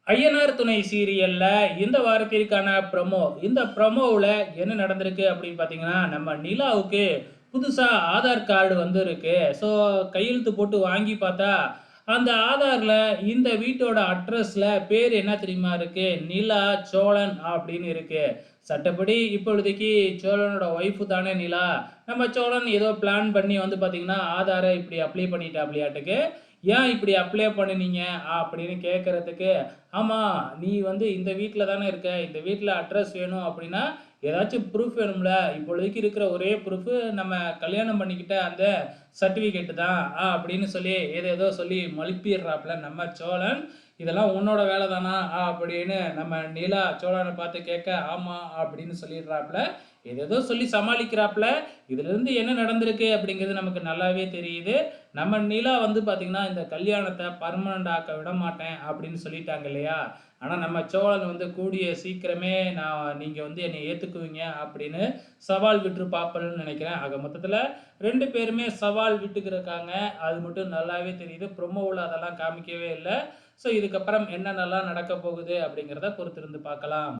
ஐயனார் துணை சீரியல்ல இந்த வாரத்திற்கான ப்ரமோ. இந்த ப்ரமோவுல என்ன நடந்திருக்கு அப்படின்னு பார்த்தீங்கன்னா, நம்ம நிலாவுக்கு புதுசா ஆதார் கார்டு வந்திருக்கு. ஸோ கையெழுத்து போட்டு வாங்கி பார்த்தா, அந்த ஆதார்ல இந்த வீட்டோட அட்ரஸ்ல பேர் என்ன தெரியுமா இருக்கு? நிலா சோழன் அப்படின்னு இருக்கு. சட்டப்படி இப்பொழுதைக்கு சோழனோட ஒய்ஃப் தானே நிலா. நம்ம சோழன் ஏதோ பிளான் பண்ணி வந்து பார்த்தீங்கன்னா, ஆதார இப்படி அப்ளை பண்ணிட்டாப்டியாட்டுக்கு. ஏன் இப்படி அப்ளை பண்ணுனீங்க? அப்படின்னு கேட்கறதுக்கு, ஆமா, நீ வந்து இந்த வீட்ல தானே இருக்க. இந்த வீட்ல அட்ரஸ் வேணும் அப்படின்னா, ஏதாச்சும் ப்ரூஃப் வேணும்ல. இப்பொழுதைக்கு இருக்கிற ஒரே ப்ரூஃப் நம்ம கல்யாணம் பண்ணிக்கிட்ட அந்த சர்டிஃபிகேட் தான். அப்படின்னு சொல்லி ஏதேதோ சொல்லி மழுப்பிடுறாப்ல நம்ம சோழன். இதெல்லாம் உன்னோட வேலை தானா? அப்படின்னு நம்ம நிலா சோழனை பார்த்து கேட்க, ஆமா அப்படின்னு சொல்லிடுறாப்ல. ஏதேதோ சொல்லி சமாளிக்கிறாப்ல. இதிலிருந்து என்ன நடந்திருக்கு அப்படிங்கிறது நமக்கு நல்லாவே தெரியுது. நம்ம நிலா வந்து பார்த்தீங்கன்னா, இந்த கல்யாணத்த பர்மனன்ட் ஆக்க விடமாட்டேன் அப்படின்னு சொல்லிட்டாங்க இல்லையா? ஆனா நம்ம சோழன் வந்து கூடிய சீக்கிரமே நீங்க வந்து என்னைய ஏத்துக்குவீங்க அப்படின்னு சவால் விட்டுருப்பாப்பல்ன்னு நினைக்கிறேன். ஆக மொத்தத்துல 2 பேருமே சவால் விட்டுக்கிருக்காங்க. அது மட்டும் நல்லாவே தெரியுது. ப்ரொமோவுல அதெல்லாம் காமிக்கவே இல்ல. ஸோ இதுக்கப்புறம் என்னென்னலாம் நடக்க போகுது அப்படிங்கிறத பொறுத்திருந்து பார்க்கலாம்.